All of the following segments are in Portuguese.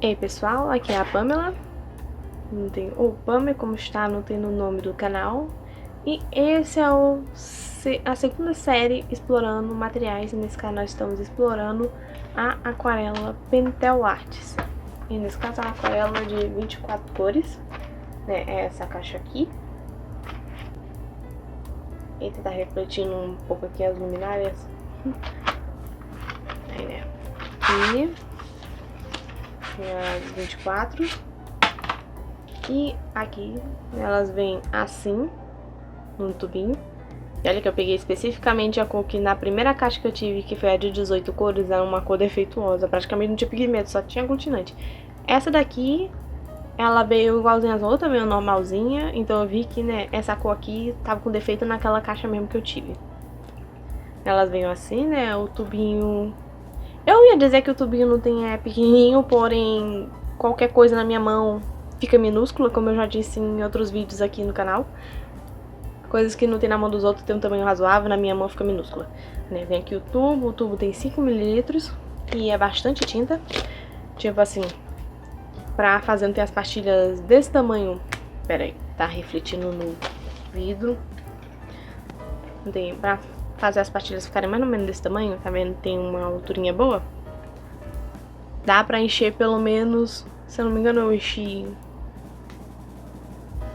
Ei pessoal, aqui é a Pamela, não tem ou Pamela como está, não tem no nome do canal. E esse é a segunda série explorando materiais, e nesse canal nós estamos explorando a aquarela Pentel Arts. E nesse caso é uma aquarela de 24 cores, né, é essa caixa aqui. Eita, tá refletindo um pouco aqui as luminárias. Aí, né, aqui as 24. E aqui elas vêm assim, no tubinho. E olha que eu peguei especificamente a cor que na primeira caixa que eu tive, que foi a de 18 cores, era uma cor defeituosa. Praticamente não tinha pigmento, só tinha aglutinante. Essa daqui, ela veio igualzinha às outras, meio normalzinha. Então eu vi que, né, essa cor aqui tava com defeito naquela caixa mesmo que eu tive. Elas veio assim, né, o tubinho... Eu ia dizer que o tubinho não tem pequenininho, porém qualquer coisa na minha mão fica minúscula, como eu já disse em outros vídeos aqui no canal. Coisas que não tem na mão dos outros tem um tamanho razoável, na minha mão fica minúscula. Né? Vem aqui o tubo tem 5 ml e é bastante tinta. Tipo assim, pra fazer ter as pastilhas desse tamanho... Pera aí, tá refletindo no vidro. Tem pra fazer as pastilhas ficarem mais ou menos desse tamanho, tá vendo? Tem uma alturinha boa. Dá pra encher pelo menos, se eu não me engano eu enchi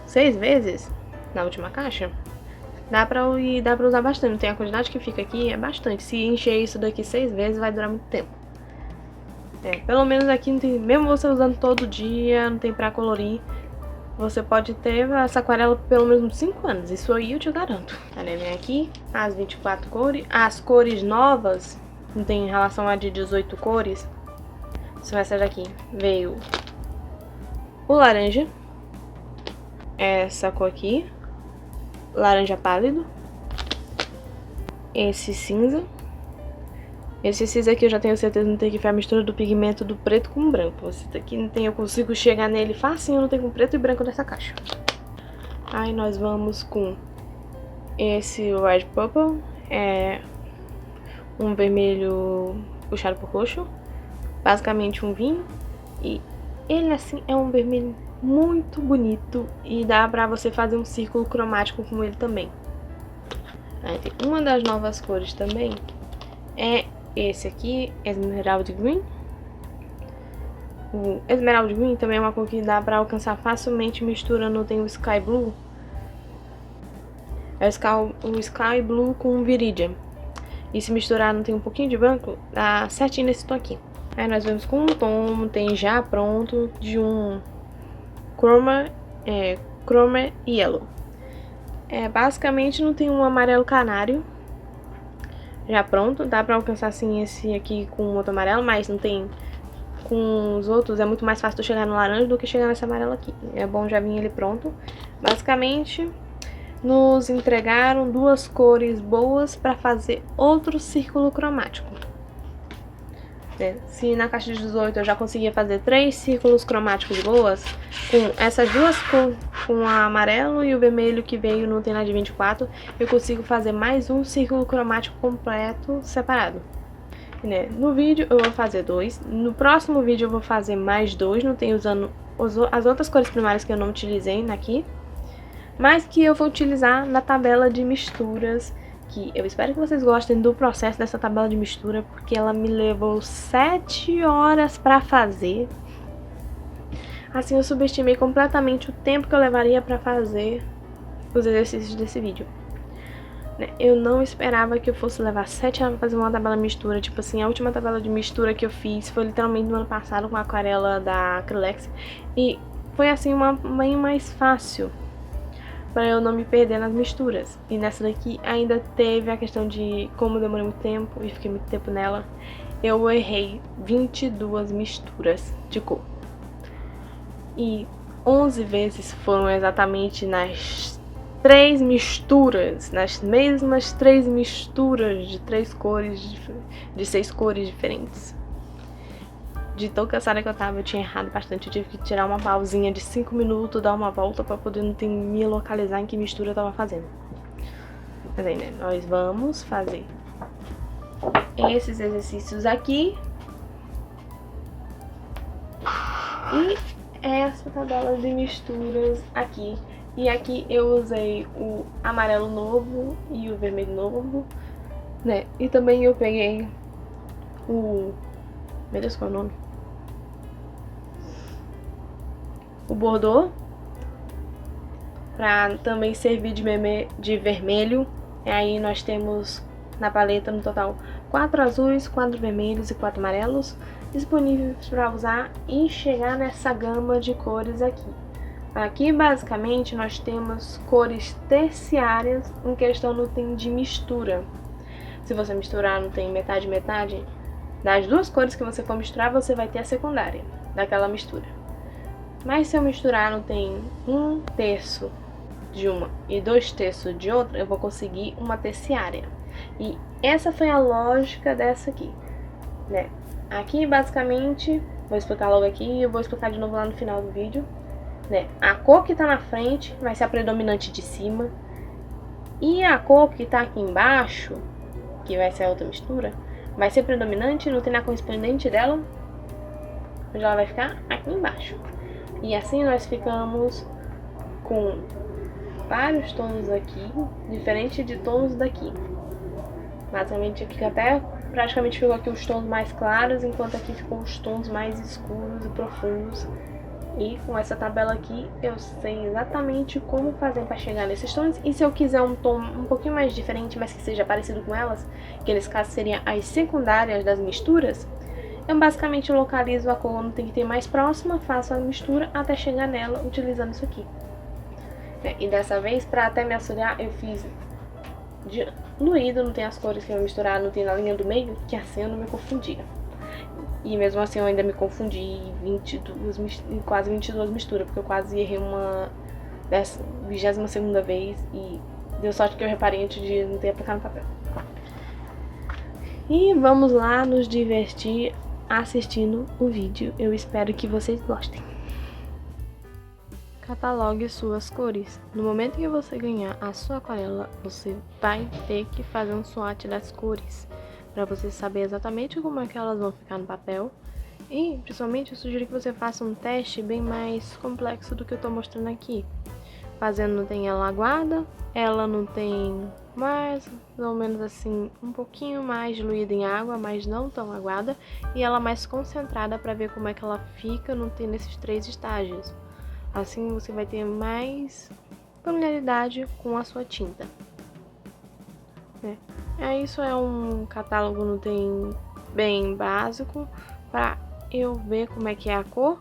6 vezes na última caixa. Dá pra usar bastante, tem a quantidade que fica aqui, é bastante. Se encher isso daqui 6 vezes vai durar muito tempo. Pelo menos aqui, não tem, mesmo você usando todo dia, não tem pra colorir, você pode ter essa aquarela por pelo menos 5 anos, isso aí eu te garanto. Olha, vem aqui as 24 cores, as cores novas, não tem em relação a de 18 cores. São essas daqui. Veio o laranja, essa cor aqui, laranja pálido, esse cinza. Esse cinza aqui eu já tenho certeza que não tem, que foi a mistura do pigmento do preto com branco. Esse daqui não tem, eu consigo chegar nele facinho, não tem com preto e branco dessa caixa. Aí nós vamos com esse Red Purple, é um vermelho puxado por roxo, basicamente um vinho. E ele assim é um vermelho muito bonito e dá pra você fazer um círculo cromático com ele também. Aí tem uma das novas cores também, é esse aqui, Emerald Green. O Emerald Green também é uma cor que dá pra alcançar facilmente misturando. Tem o Sky Blue. É o Sky Blue com Viridian. E se misturar, não tem um pouquinho de branco, dá certinho nesse tom aqui. Aí nós vamos com um tom, tem já pronto, de um Chroma Yellow. Basicamente não tem um amarelo canário já pronto, dá pra alcançar assim esse aqui com outro amarelo, mas não tem com os outros, é muito mais fácil de chegar no laranja do que chegar nesse amarelo aqui. É bom já vir ele pronto. Basicamente, nos entregaram 2 cores boas pra fazer outro círculo cromático. Se na caixa de 18 eu já conseguia fazer 3 círculos cromáticos boas, com essas duas cores, com o amarelo e o vermelho que veio no Tem de 24, eu consigo fazer mais um círculo cromático completo separado. No vídeo eu vou fazer 2, no próximo vídeo eu vou fazer mais 2, não tenho usando as outras cores primárias que eu não utilizei aqui, mas que eu vou utilizar na tabela de misturas, que eu espero que vocês gostem do processo dessa tabela de mistura, porque ela me levou 7 horas pra fazer. Assim, eu subestimei completamente o tempo que eu levaria pra fazer os exercícios desse vídeo. Eu não esperava que eu fosse levar 7 horas pra fazer uma tabela de mistura. Tipo assim, a última tabela de mistura que eu fiz foi literalmente no ano passado com a aquarela da Acrylex. E foi assim, bem mais fácil pra eu não me perder nas misturas. E nessa daqui ainda teve a questão de como eu demorei muito tempo e fiquei muito tempo nela. Eu errei 22 misturas de cor. E 11 vezes foram exatamente nas 3 misturas, nas mesmas 3 misturas de 3 cores, de 6 cores diferentes. De tão cansada que eu tava, eu tinha errado bastante. Eu tive que tirar uma pausinha de 5 minutos, dar uma volta pra poder me localizar em que mistura eu tava fazendo. Mas aí, né, nós vamos fazer esses exercícios aqui. E essa tabela de misturas aqui. E aqui eu usei o amarelo novo e o vermelho novo, né? E também eu peguei o... Meu Deus, qual é o nome? O Bordeaux, pra também servir de vermelho. E aí nós temos na paleta no total 4 azuis, 4 vermelhos e 4 amarelos disponíveis para usar e chegar nessa gama de cores aqui. Aqui basicamente nós temos cores terciárias em questão do tem de mistura. Se você misturar não tem metade metade, das duas cores que você for misturar você vai ter a secundária daquela mistura. Mas se eu misturar não tem 1/3 de uma e 2/3 de outra, eu vou conseguir uma terciária. E essa foi a lógica dessa aqui, né? Aqui basicamente, vou explicar logo aqui e eu vou explicar de novo lá no final do vídeo, né? A cor que tá na frente vai ser a predominante de cima e a cor que tá aqui embaixo, que vai ser a outra mistura, vai ser predominante, não tem na correspondente dela, onde ela vai ficar aqui embaixo. E assim nós ficamos com vários tons aqui, diferente de tons daqui. Basicamente aqui até praticamente ficou aqui os tons mais claros, enquanto aqui ficou os tons mais escuros e profundos. E com essa tabela aqui eu sei exatamente como fazer para chegar nesses tons. E se eu quiser um tom um pouquinho mais diferente, mas que seja parecido com elas, que nesse caso seriam as secundárias das misturas, eu basicamente localizo a cor onde tem que ter mais próxima, faço a mistura até chegar nela utilizando isso aqui. E dessa vez, para até me auxiliar, eu fiz diluído, não tem as cores que eu misturar, não tem na linha do meio, que assim eu não me confundia. E mesmo assim eu ainda me confundi em quase 22 misturas, porque eu quase errei uma 22ª vez e deu sorte que eu reparei antes de não ter aplicado no papel. E vamos lá nos divertir assistindo o vídeo. Eu espero que vocês gostem. Catalogue suas cores. No momento que você ganhar a sua aquarela, você vai ter que fazer um swatch das cores, para você saber exatamente como é que elas vão ficar no papel. E, principalmente, eu sugiro que você faça um teste bem mais complexo do que eu estou mostrando aqui. Fazendo não tem ela aguada, ela não tem mais ou menos assim, um pouquinho mais diluída em água, mas não tão aguada, e ela mais concentrada para ver como é que ela fica, não tem nesses 3 estágios. Assim você vai ter mais familiaridade com a sua tinta. Isso é um catálogo não tem bem básico para eu ver como é que é a cor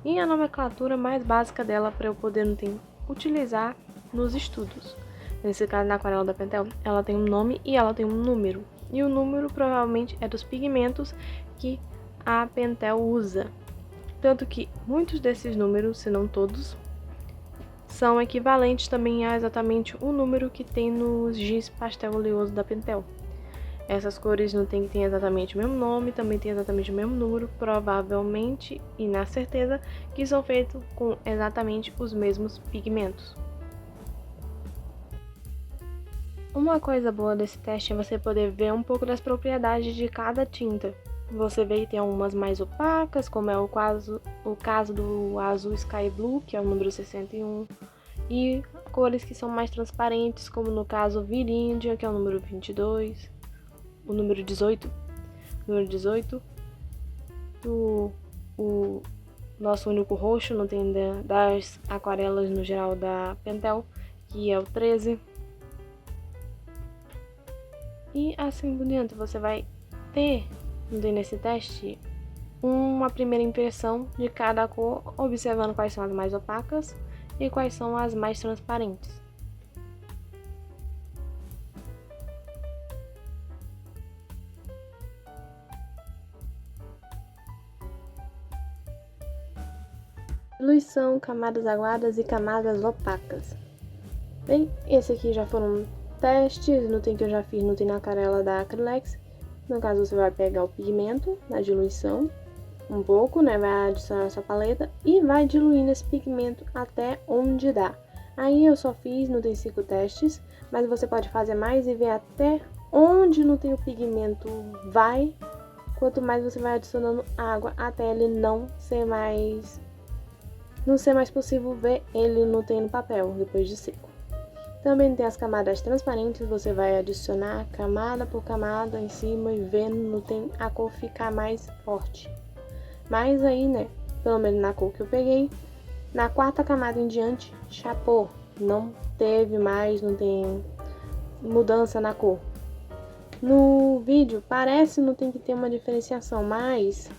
e a nomenclatura mais básica dela para eu poder não ter, utilizar nos estudos. Nesse caso, na aquarela da Pentel, ela tem um nome e ela tem um número. E o número provavelmente é dos pigmentos que a Pentel usa. Tanto que muitos desses números, se não todos, são equivalentes também a exatamente o número que tem nos giz pastel oleoso da Pentel. Essas cores não tem que ter exatamente o mesmo nome, também tem exatamente o mesmo número, provavelmente e na certeza que são feitos com exatamente os mesmos pigmentos. Uma coisa boa desse teste é você poder ver um pouco das propriedades de cada tinta. Você vê que tem algumas mais opacas, como é o caso do azul Sky Blue, que é o número 61, e cores que são mais transparentes, como no caso Viríndia, que é o número 22, o número 18, o nosso único roxo, não tem das aquarelas no geral da Pentel, que é o 13. E assim por diante, você vai ter nesse teste uma primeira impressão de cada cor, observando quais são as mais opacas e quais são as mais transparentes. Diluição, camadas aguadas e camadas opacas. Bem, esse aqui já foram testes, no tem que eu já fiz, no tem na aquarela da Acrylex. No caso, você vai pegar o pigmento na diluição, um pouco, né, vai adicionar essa paleta e vai diluindo esse pigmento até onde dá. Aí eu só fiz, não tem 5 testes, mas você pode fazer mais e ver até onde não tem o pigmento vai, quanto mais você vai adicionando água até ele não ser mais não ser mais possível ver ele no papel depois de seco. Também tem as camadas transparentes, você vai adicionar camada por camada em cima e vendo a cor ficar mais forte. Mas aí, né, pelo menos na cor que eu peguei, na quarta camada em diante, chapou, não teve mais, não tem mudança na cor. No vídeo parece não tem que ter uma diferenciação, mas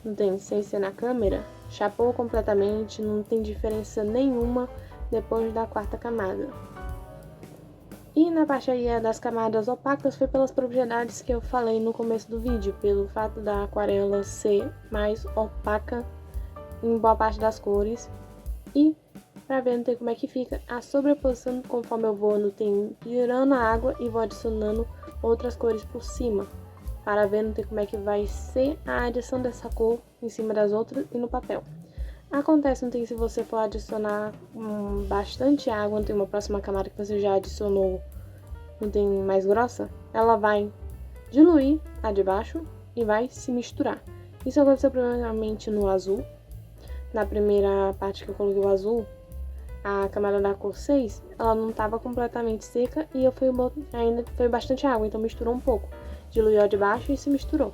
não tem, sem ser na câmera, chapou completamente, não tem diferença nenhuma depois da quarta camada. E na parte aí das camadas opacas foi pelas propriedades que eu falei no começo do vídeo, pelo fato da aquarela ser mais opaca em boa parte das cores e para ver como é que fica a sobreposição conforme eu vou tirando a água e vou adicionando outras cores por cima, para ver como é que vai ser a adição dessa cor em cima das outras e no papel. Acontece, se você for adicionar bastante água, tem uma próxima camada que você já adicionou, não tem mais grossa, ela vai diluir a de baixo e vai se misturar. Isso aconteceu primeiramente no azul. Na primeira parte que eu coloquei o azul, a camada da cor 6, ela não estava completamente seca e ainda foi bastante água, então misturou um pouco. Diluiu a de baixo e se misturou.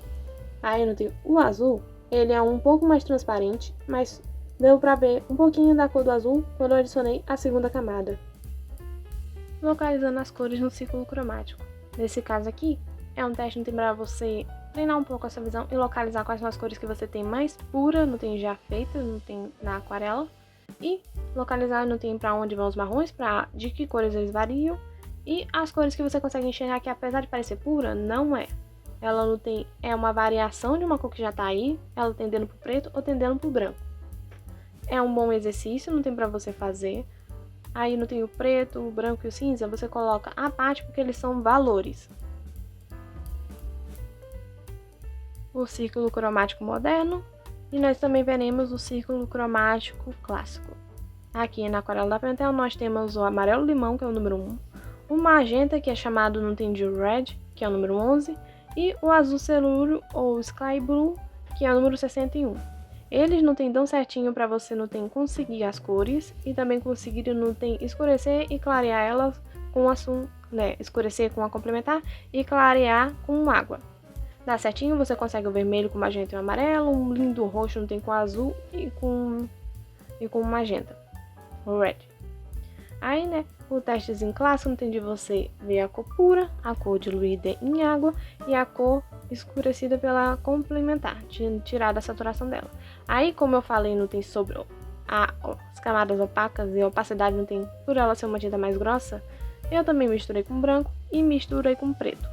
Aí o azul, ele é um pouco mais transparente, mas deu pra ver um pouquinho da cor do azul quando eu adicionei a segunda camada. Localizando as cores no círculo cromático. Nesse caso aqui, é um teste para você treinar um pouco essa visão e localizar quais são as cores que você tem mais pura, não tem já feitas, não tem na aquarela. E localizar não tem para onde vão os marrons, de que cores eles variam. E as cores que você consegue enxergar que apesar de parecer pura, não é. Ela não tem, é uma variação de uma cor que já tá aí, ela tendendo pro preto ou tendendo pro branco. É um bom exercício, não tem pra você fazer. Aí não tem o preto, o branco e o cinza, você coloca à parte porque eles são valores. O círculo cromático moderno e nós também veremos o círculo cromático clássico. Aqui na aquarela da Pentel nós temos o amarelo limão, que é o número 1, o magenta, que é chamado no Tinge Red, que é o número 11, e o azul celúreo ou Sky Blue, que é o número 61. Eles não tem tão certinho para você conseguir as cores e também conseguir escurecer e clarear elas com azul, né? Escurecer com a complementar e clarear com água. Dá certinho, você consegue o vermelho com magenta e o amarelo, um lindo roxo não tem com azul e com magenta, o red. Aí, né, o testezinho clássico não tem de você ver a cor pura, a cor diluída em água e a cor escurecida pela complementar, tirar da saturação dela. Aí, como eu falei, não tem sobre as camadas opacas e a opacidade não tem por ela ser uma tinta mais grossa, eu também misturei com branco e misturei com preto.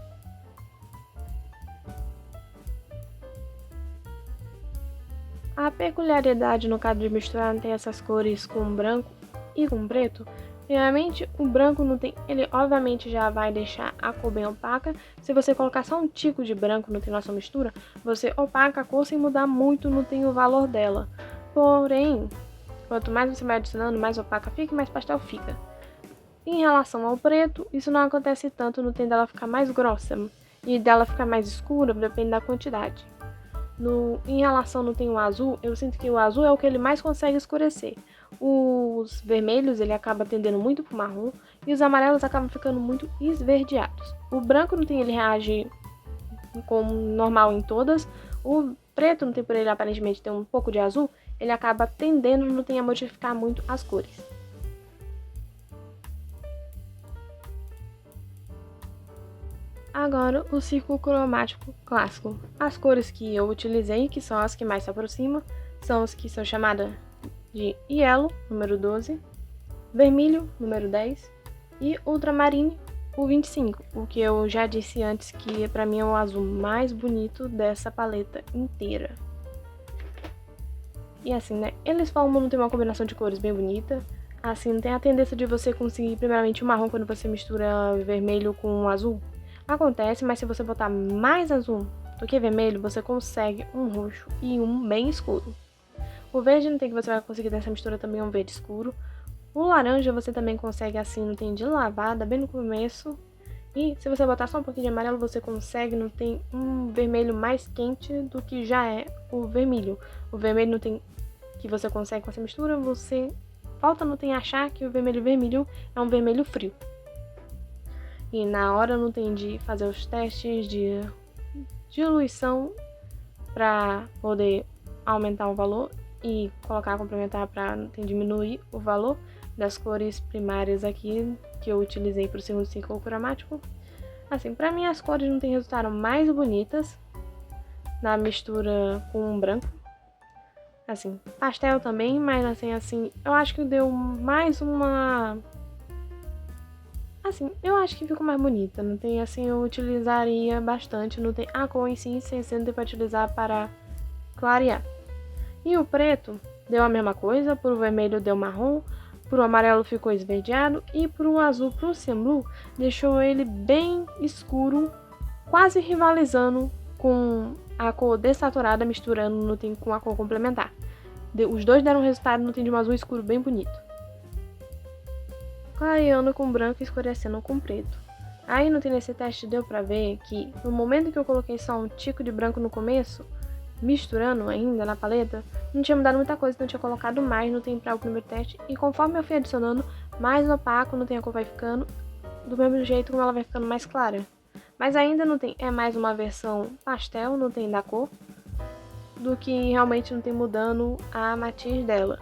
A peculiaridade no caso de misturar não tem essas cores com branco e com preto. Primeiramente, o branco não tem, ele obviamente já vai deixar a cor bem opaca. Se você colocar só um tico de branco no na sua mistura, você opaca a cor sem mudar muito, não tem o valor dela. Porém, quanto mais você vai adicionando, mais opaca fica e mais pastel fica. Em relação ao preto, isso não acontece tanto, não tem dela ficar mais grossa e dela ficar mais escura, depende da quantidade. Em relação não tem o azul, eu sinto que o azul é o que ele mais consegue escurecer. Os vermelhos ele acaba tendendo muito pro marrom e os amarelos acabam ficando muito esverdeados. O branco não tem, ele reage como normal em todas. O preto não tem, por ele aparentemente ter um pouco de azul, ele acaba tendendo, não tem a modificar muito as cores. Agora, o círculo cromático clássico. As cores que eu utilizei, que são as que mais se aproximam, são as que são chamadas de Yellow, número 12, Vermelho, número 10, e Ultramarine, o 25, o que eu já disse antes que pra mim é o azul mais bonito dessa paleta inteira. E assim, né, eles formam ter uma combinação de cores bem bonita. Assim, tem a tendência de você conseguir primeiramente o marrom quando você mistura vermelho com azul. Acontece, mas se você botar mais azul do que vermelho, você consegue um roxo e um bem escuro. O verde não tem, que você vai conseguir dessa mistura também um verde escuro. O laranja você também consegue assim, não tem de lavada, bem no começo. E se você botar só um pouquinho de amarelo, você consegue, não tem um vermelho mais quente do que já é o vermelho. O vermelho não tem que você consegue com essa mistura, você volta no tem achar que o vermelho vermelho é um vermelho frio. E na hora não tem de fazer os testes de diluição para poder aumentar o valor e colocar complementar para diminuir o valor das cores primárias aqui que eu utilizei para o segundo ciclo cromático. Assim, para mim as cores não tem resultado mais bonitas na mistura com o branco. Assim, pastel também, mas assim, eu acho que deu mais uma... Assim, eu acho que ficou mais bonita, não tem assim, eu utilizaria bastante, não tem a cor em si, sendo para utilizar para clarear. E o preto deu a mesma coisa, pro vermelho deu marrom, pro amarelo ficou esverdeado e pro azul, pro Ocean Blue, deixou ele bem escuro, quase rivalizando com a cor desaturada, misturando no tem com a cor complementar. Os dois deram um resultado no tem de um azul escuro bem bonito. Clareando com branco e escurecendo com preto. Aí no tem nesse teste deu pra ver que no momento que eu coloquei só um tico de branco no começo, misturando ainda na paleta, não tinha mudado muita coisa, então eu tinha colocado mais no tem para o primeiro teste, e conforme eu fui adicionando, mais opaco no tem a cor vai ficando, do mesmo jeito como ela vai ficando mais clara. Mas ainda não tem, é mais uma versão pastel, não tem da cor, do que realmente não tem mudando a matiz dela.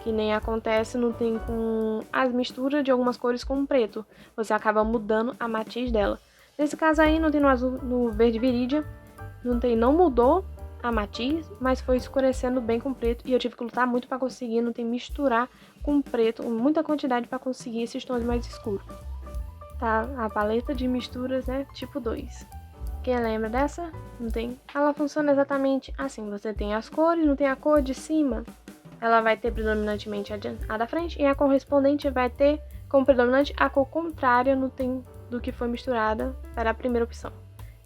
Que nem acontece não tem com as misturas de algumas cores com preto, você acaba mudando a matiz dela. Nesse caso aí, não tem no azul, no verde virídia, não mudou a matiz, mas foi escurecendo bem com preto e eu tive que lutar muito para conseguir não tem misturar com preto, muita quantidade para conseguir esses tons mais escuros. Tá, a paleta de misturas, né, tipo 2. Quem lembra dessa? Não tem? Ela funciona exatamente assim, você tem as cores, não tem a cor de cima, ela vai ter predominantemente a da frente e a correspondente vai ter como predominante a cor contrária no tem do que foi misturada para a primeira opção.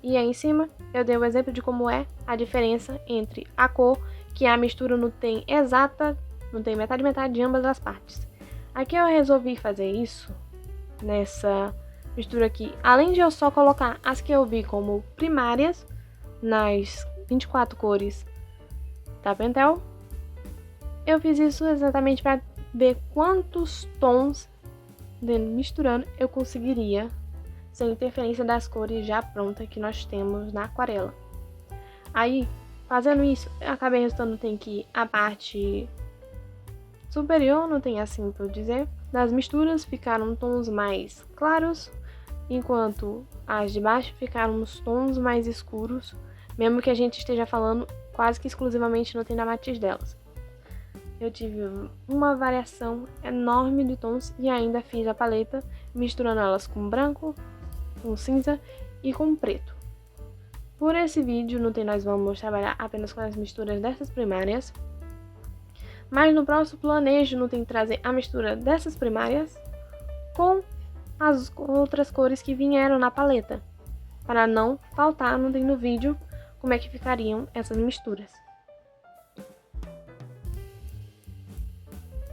E aí em cima eu dei um exemplo de como é a diferença entre a cor, que a mistura não tem exata, não tem metade de ambas as partes. Aqui eu resolvi fazer isso nessa mistura aqui, além de eu só colocar as que eu vi como primárias nas 24 cores da Pentel, eu fiz isso exatamente para ver quantos tons misturando eu conseguiria sem interferência das cores já prontas que nós temos na aquarela. Aí, fazendo isso, eu acabei resultando tem que a parte superior, não tem assim por dizer, das misturas ficaram tons mais claros, enquanto as de baixo ficaram uns tons mais escuros, mesmo que a gente esteja falando quase que exclusivamente não tem da matiz delas. Eu tive uma variação enorme de tons e ainda fiz a paleta misturando elas com branco, com cinza e com preto. Por esse vídeo nós vamos trabalhar apenas com as misturas dessas primárias, mas no próximo planejo trazer a mistura dessas primárias com as outras cores que vieram na paleta, para não faltar no vídeo como é que ficariam essas misturas.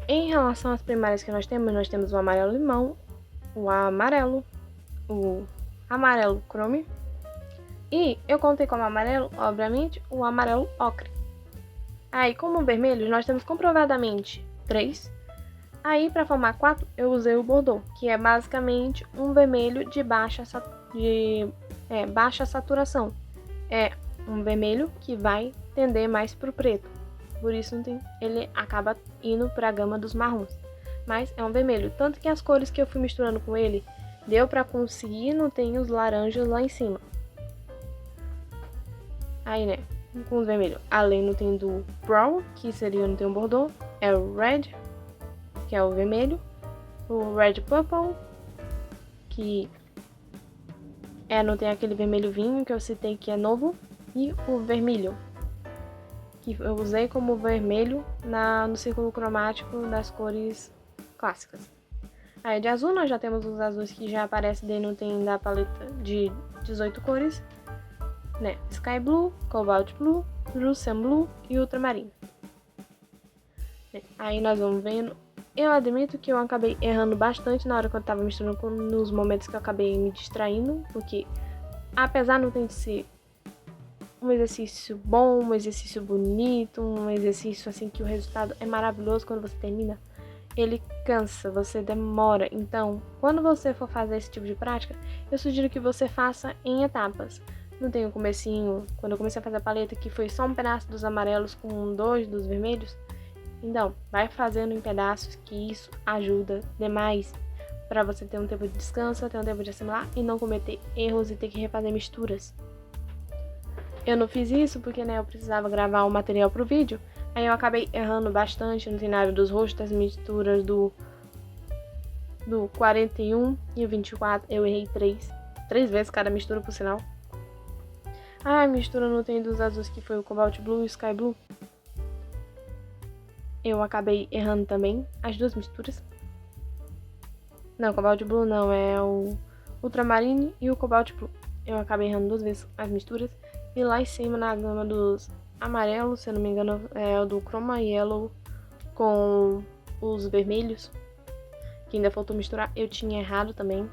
Em relação às primárias que nós temos o amarelo limão, o amarelo chrome, e eu contei como amarelo, obviamente, o amarelo ocre. Aí, como vermelhos, nós temos comprovadamente 3. Aí, para formar 4, eu usei o Bordeaux, que é basicamente um vermelho de baixa saturação. É um vermelho que vai tender mais para o preto. Por isso ele acaba indo para a gama dos marrons. Mas é um vermelho. Tanto que as cores que eu fui misturando com ele, deu para conseguir, não tem os laranjas lá em cima. Aí, né, com os vermelhos. Além não tem do brown, que seria não tem o Bordeaux. É o red, que é o vermelho. O red purple, que não tem aquele vermelho vinho que eu citei que é novo. E o vermelho, que eu usei como vermelho no círculo cromático das cores clássicas. Aí de azul nós já temos os azuis que já aparecem dentro da paleta de 18 cores, né? Sky Blue, Cobalt Blue, Ocean Blue e Ultramarino. Aí nós vamos vendo. Eu admito que eu acabei errando bastante na hora que eu tava misturando, nos momentos que eu acabei me distraindo, porque apesar não ter de ser um exercício bom, um exercício bonito, um exercício assim que o resultado é maravilhoso quando você termina, ele cansa, você demora. Então, quando você for fazer esse tipo de prática, eu sugiro que você faça em etapas. Não tem o comecinho, quando eu comecei a fazer a paleta, que foi só um pedaço dos amarelos com 2 dos vermelhos. Então, vai fazendo em pedaços, que isso ajuda demais para você ter um tempo de descanso, ter um tempo de assimilar e não cometer erros e ter que refazer misturas. Eu não fiz isso porque, né, eu precisava gravar um material pro vídeo, aí eu acabei errando bastante no cenário dos rostos, das misturas do 41 e o 24, eu errei 3 vezes cada mistura, por sinal. A mistura não tem dos azuis, que foi o Cobalt Blue e o Sky Blue. Eu acabei errando também as duas misturas. Não, Cobalt Blue não, é o Ultramarine e o Cobalt Blue. Eu acabei errando 2 vezes as misturas. E lá em cima, na gama dos amarelos, se eu não me engano, é o do Chroma Yellow com os vermelhos, que ainda faltou misturar. Eu tinha errado também,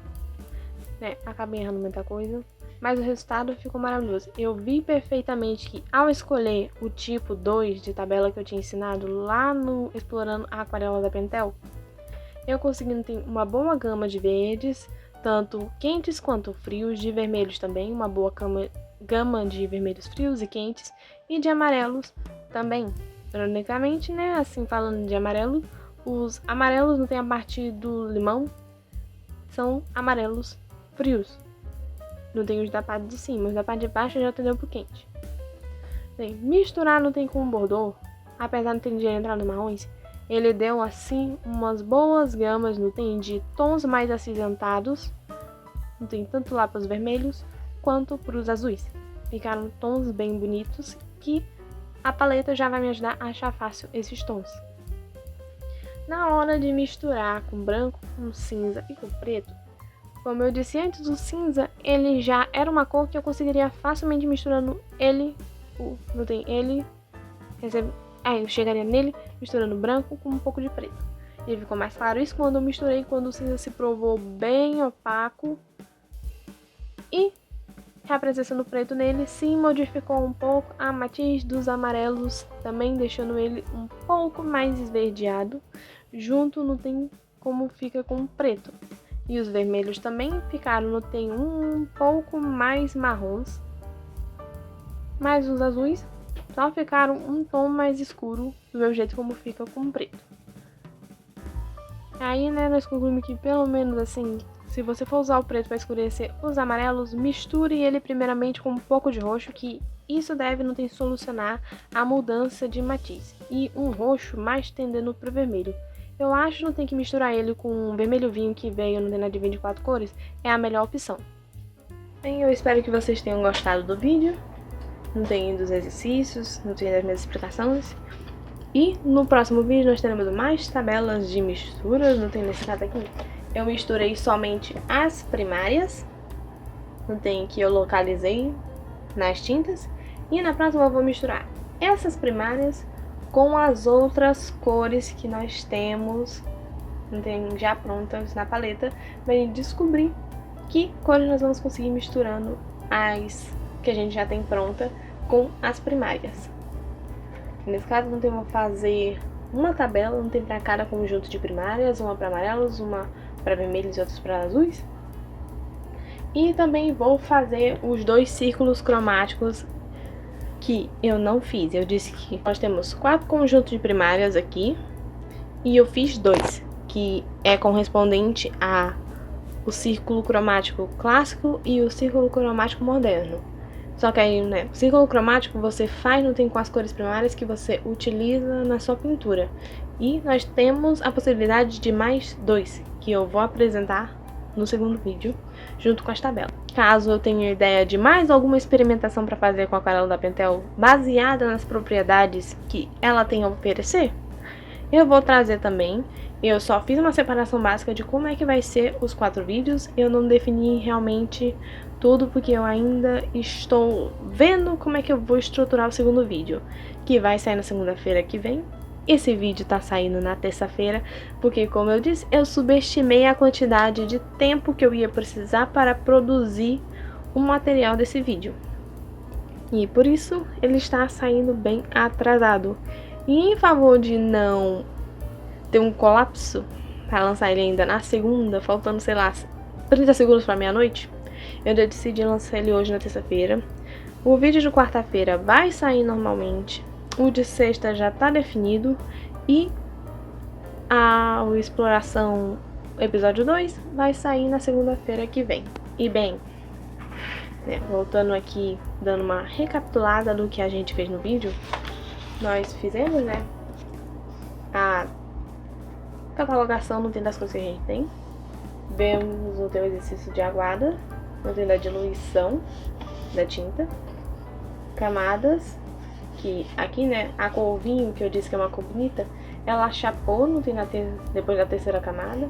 né? Acabei errando muita coisa, mas o resultado ficou maravilhoso. Eu vi perfeitamente que ao escolher o tipo 2 de tabela que eu tinha ensinado lá no Explorando a Aquarela da Pentel, eu consegui ter uma boa gama de verdes, tanto quentes quanto frios, de vermelhos também, uma boa gama de vermelhos frios e quentes, e de amarelos também. Ironicamente, né, assim, falando de amarelo, os amarelos não tem a partir do limão, são amarelos frios. Não tem os da parte de cima, os da parte de baixo já entendeu pro quente. Bem, misturar não tem com o Bordeaux, apesar de não ter dinheiro entrar nos marrons, ele deu assim umas boas gamas, não tem, de tons mais acinzentados, não tem tanto lá para os vermelhos quanto para os azuis. Ficaram tons bem bonitos que a paleta já vai me ajudar a achar fácil esses tons. Na hora de misturar com branco, com cinza e com preto, como eu disse antes, o cinza ele já era uma cor que eu conseguiria facilmente misturando ele, eu chegaria nele misturando branco com um pouco de preto. E ficou mais claro isso quando eu misturei, quando o cinza se provou bem opaco e a presença do preto nele sim modificou um pouco a matiz dos amarelos, também deixando ele um pouco mais esverdeado, junto não tem como fica com o preto. E os vermelhos também ficaram, não tem um pouco mais marrons, mas os azuis só ficaram um tom mais escuro, do meu jeito como fica com o preto. Aí, né, nós concluímos que pelo menos assim, se você for usar o preto para escurecer os amarelos, misture ele primeiramente com um pouco de roxo, que isso deve não tem solucionar a mudança de matiz. E um roxo mais tendendo para o vermelho. Eu acho que não tem que misturar ele com um vermelho vinho que veio no Denad de 24 cores, é a melhor opção. Bem, eu espero que vocês tenham gostado do vídeo. Não tem dos exercícios, não tem das minhas explicações. E no próximo vídeo nós teremos mais tabelas de misturas, não tem nesse caso aqui. Eu misturei somente as primárias, não tem que eu localizei nas tintas. E na próxima eu vou misturar essas primárias com as outras cores que nós temos, não tem, já prontas na paleta, para descobrir que cores nós vamos conseguir misturando as que a gente já tem pronta com as primárias. Nesse caso, não tem como fazer uma tabela, não tem para cada conjunto de primárias, uma para amarelos, uma para vermelhos e outras para azuis. E também vou fazer os 2 círculos cromáticos que eu não fiz. Eu disse que nós temos 4 conjuntos de primárias aqui e eu fiz 2, que é correspondente a o círculo cromático clássico e o círculo cromático moderno. Só que aí, né, o círculo cromático você faz, não tem com as cores primárias que você utiliza na sua pintura. E nós temos a possibilidade de mais 2, que eu vou apresentar no segundo vídeo, junto com as tabelas. Caso eu tenha ideia de mais alguma experimentação para fazer com a aquarela da Pentel, baseada nas propriedades que ela tem a oferecer, eu vou trazer também. Eu só fiz uma separação básica de como é que vai ser os 4 vídeos, eu não defini realmente tudo porque eu ainda estou vendo como é que eu vou estruturar o segundo vídeo, que vai sair na segunda-feira que vem. Esse vídeo tá saindo na terça-feira, porque como eu disse, eu subestimei a quantidade de tempo que eu ia precisar para produzir o material desse vídeo. E por isso ele está saindo bem atrasado. E em favor de não ter um colapso, para lançar ele ainda na segunda, faltando, sei lá, 30 segundos para meia-noite, eu já decidi lançar ele hoje na terça-feira. O vídeo de quarta-feira vai sair normalmente, o de sexta já está definido e a exploração episódio 2 vai sair na segunda-feira que vem. E bem, né, voltando aqui, dando uma recapitulada do que a gente fez no vídeo, nós fizemos, né, a catalogação no das coisas que a gente tem. Vemos o teu exercício de aguada, no da diluição da tinta, camadas, que aqui, né, a cor vinho, que eu disse que é uma cor bonita, ela chapou no depois da terceira camada.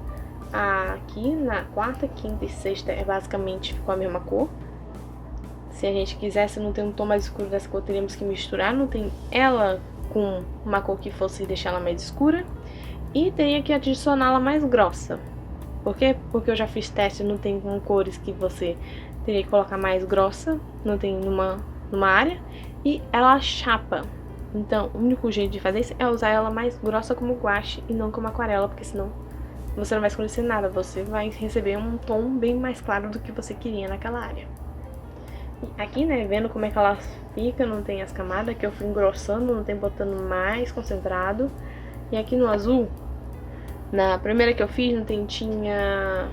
Aqui na quarta, quinta e sexta basicamente ficou a mesma cor. Se a gente quisesse não ter um tom mais escuro dessa cor, teríamos que misturar, não tem ela com uma cor que fosse deixar ela mais escura. E teria que adicioná-la mais grossa. Por quê? Porque eu já fiz teste, não tem com cores que você teria que colocar mais grossa, não tem numa área, e ela chapa. Então, o único jeito de fazer isso é usar ela mais grossa como guache e não como aquarela, porque senão você não vai escurecer nada, você vai receber um tom bem mais claro do que você queria naquela área. E aqui, né, vendo como é que ela fica, não tem as camadas, que eu fui engrossando, não tem botando mais concentrado. E aqui no azul, na primeira que eu fiz, não tem, tinha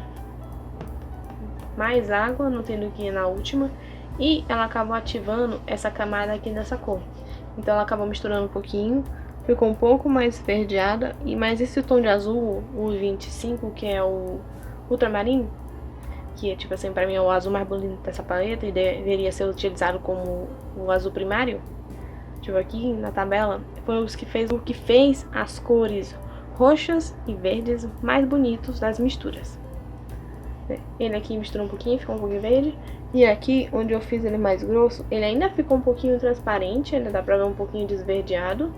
mais água, não tem do que na última. E ela acabou ativando essa camada aqui dessa cor. Então ela acabou misturando um pouquinho, ficou um pouco mais esverdeada. E mais esse tom de azul, o 25, que é o ultramarinho, que é tipo assim, pra mim é o azul mais bonito dessa paleta e deveria ser utilizado como o azul primário. Tipo aqui na tabela, foi o que fez as cores roxas e verdes mais bonitos das misturas. Ele aqui misturou um pouquinho, ficou um pouquinho verde. E aqui, onde eu fiz ele mais grosso, ele ainda ficou um pouquinho transparente, ainda dá pra ver um pouquinho de esverdeado,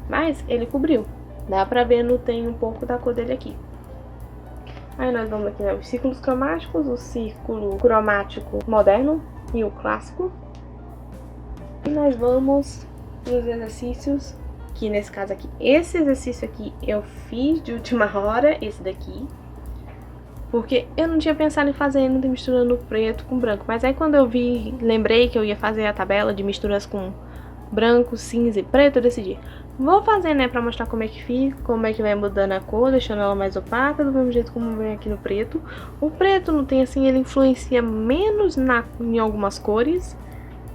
mas ele cobriu. Dá pra ver, não tem um pouco da cor dele aqui. Aí nós vamos aqui, né, os círculos cromáticos, o círculo cromático moderno e o clássico. E nós vamos nos exercícios, que nesse caso aqui, esse exercício aqui eu fiz de última hora, esse daqui, porque eu não tinha pensado em fazer ainda misturando preto com branco, mas aí quando eu lembrei que eu ia fazer a tabela de misturas com branco, cinza e preto, eu decidi, vou fazer, né, pra mostrar como é que fica, como é que vai mudando a cor, deixando ela mais opaca, do mesmo jeito como vem aqui no preto. O preto não tem assim, ele influencia menos em algumas cores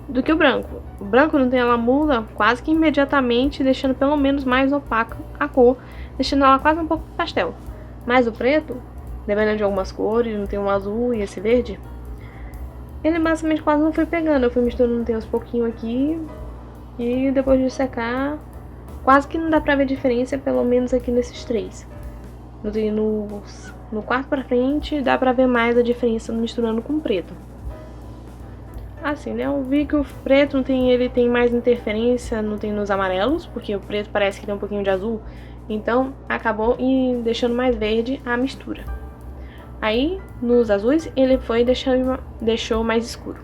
do que o branco. O branco não tem, ela muda quase que imediatamente, deixando pelo menos mais opaca a cor, deixando ela quase um pouco pastel. Mas o preto, dependendo de algumas cores, não tem um azul e esse verde, ele basicamente quase não foi pegando. Eu fui misturando, tem uns pouquinhos aqui, e depois de secar, quase que não dá pra ver diferença, pelo menos aqui nesses três. No quarto pra frente, dá pra ver mais a diferença misturando com o preto. Assim, né, eu vi que o preto não tem, ele tem mais interferência, não tem nos amarelos, porque o preto parece que tem um pouquinho de azul, então acabou deixando mais verde a mistura. Aí, nos azuis, ele foi deixou mais escuro.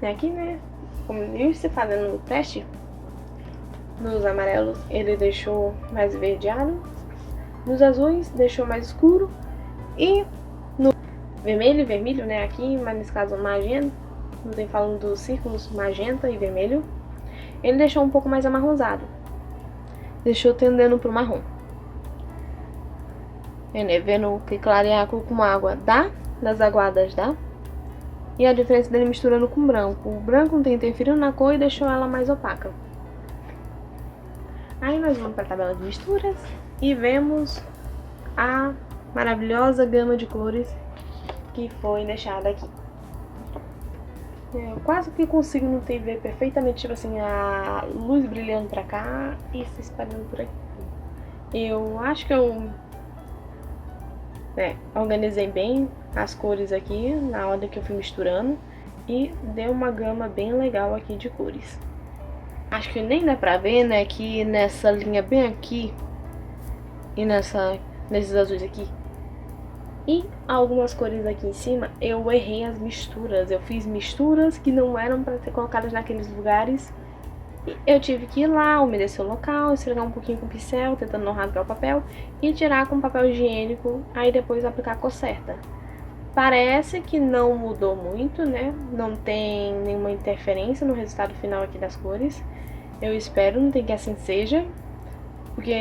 E aqui, né, como eu estive fazendo o teste, nos amarelos ele deixou mais esverdeado, nos azuis deixou mais escuro, e no vermelho e vermelho, né, aqui, mas nesse caso magenta, não tem falando dos círculos magenta e vermelho, ele deixou um pouco mais amarronzado, deixou tendendo pro marrom. Né, vendo que clarear com água dá, das aguadas dá, e a diferença dele misturando com branco. O branco não tem interferido na cor e deixou ela mais opaca. Aí nós vamos para a tabela de misturas e vemos a maravilhosa gama de cores que foi deixada aqui. Eu quase que consigo no ver perfeitamente, tipo assim, a luz brilhando pra cá e se espalhando por aqui. Eu acho que eu organizei bem as cores aqui na ordem que eu fui misturando e deu uma gama bem legal aqui de cores. Acho que nem dá pra ver, né, que nessa linha bem aqui e nesses azuis aqui, E algumas cores aqui em cima, eu errei as misturas. Eu fiz misturas que não eram para ser colocadas naqueles lugares. E eu tive que ir lá, umedecer o local, esfregar um pouquinho com o pincel, tentando não rasgar o papel, e tirar com papel higiênico, aí depois aplicar a cor certa. Parece que não mudou muito, né? Não tem nenhuma interferência no resultado final aqui das cores. Eu espero, não tem que assim seja. Porque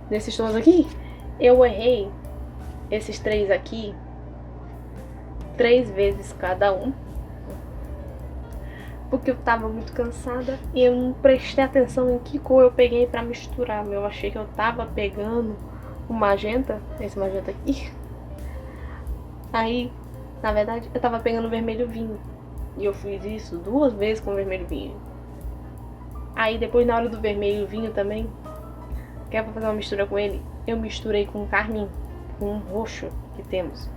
nesses tons aqui, eu errei esses 3 aqui 3 vezes cada um. Porque eu tava muito cansada e eu não prestei atenção em que cor eu peguei pra misturar. Eu achei que eu tava pegando o magenta, esse magenta aqui. Aí, na verdade, eu tava pegando o vermelho vinho. E eu fiz isso 2 vezes com o vermelho vinho. Aí depois, na hora do vermelho vinho também, que é pra fazer uma mistura com ele, eu misturei com o carmim, com um roxo que temos.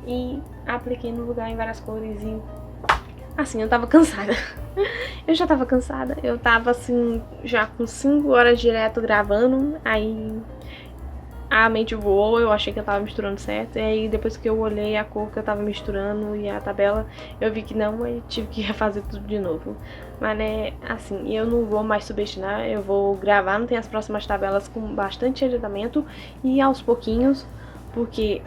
E apliquei no lugar em várias cores e... assim, eu tava cansada. Eu já tava cansada. Eu tava assim, já com 5 horas direto gravando. Aí a mente voou, eu achei que eu tava misturando certo. E aí depois que eu olhei a cor que eu tava misturando e a tabela, eu vi que não, aí tive que refazer tudo de novo. Mas né, assim, eu não vou mais subestimar. Eu vou gravar, não tem as próximas tabelas com bastante adiantamento e aos pouquinhos, porque...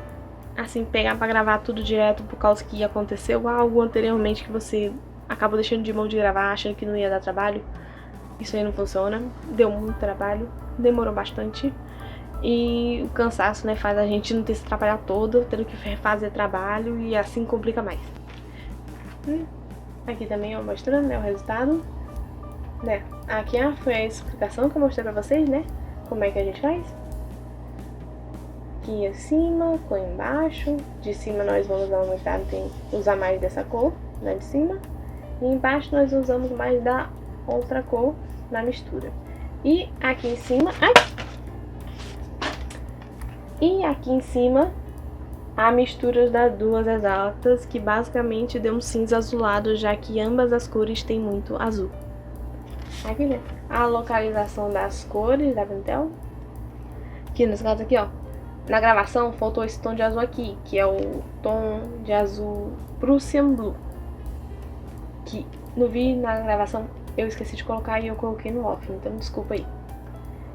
assim, pegar pra gravar tudo direto por causa que aconteceu algo anteriormente que você acabou deixando de mão de gravar, achando que não ia dar trabalho. Isso aí não funciona. Deu muito trabalho, demorou bastante. E o cansaço, né, faz a gente não ter esse trabalho todo, tendo que refazer trabalho e assim complica mais. Aqui também eu mostrando, né, o resultado. Né, aqui foi a explicação que eu mostrei pra vocês, né, como é que a gente faz. Aqui em cima, cor embaixo. De cima nós vamos aumentar, usar mais dessa cor, né, de cima. E embaixo nós usamos mais da outra cor na mistura. E aqui em cima... ai! E aqui em cima, a mistura das 2 exatas, que basicamente deu um cinza azulado, já que ambas as cores têm muito azul. Aqui, né, a localização das cores da Pentel. Aqui nesse caso aqui, ó. Na gravação faltou esse tom de azul aqui, que é o tom de azul Prussian Blue. Que no vídeo, na gravação, eu esqueci de colocar e eu coloquei no off, então desculpa aí.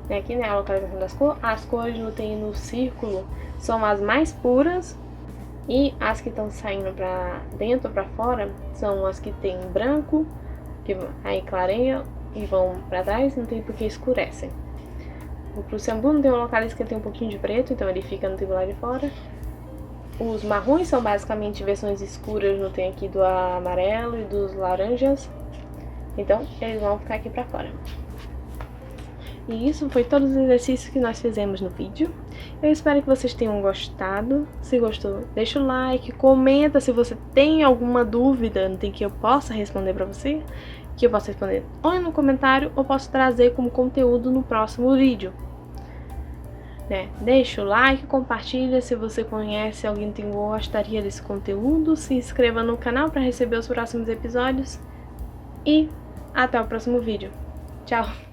Aqui, né, a localização das cores. As cores no círculo são as mais puras. E as que estão saindo pra dentro ou pra fora são as que tem branco, que aí clareia e vão pra trás, não tem porque escurecem. O Prussian Blue não tem um localização que tem um pouquinho de preto, então ele fica no tribular de fora. Os marrons são basicamente versões escuras, não tem aqui do amarelo e dos laranjas. Então, eles vão ficar aqui pra fora. E isso foi todos os exercícios que nós fizemos no vídeo. Eu espero que vocês tenham gostado. Se gostou, deixa o like, comenta se você tem alguma dúvida tem que eu possa responder pra você. Que eu possa responder ou no comentário ou posso trazer como conteúdo no próximo vídeo. Né? Deixa o like, compartilha se você conhece alguém que gostaria desse conteúdo. Se inscreva no canal para receber os próximos episódios. E até o próximo vídeo. Tchau!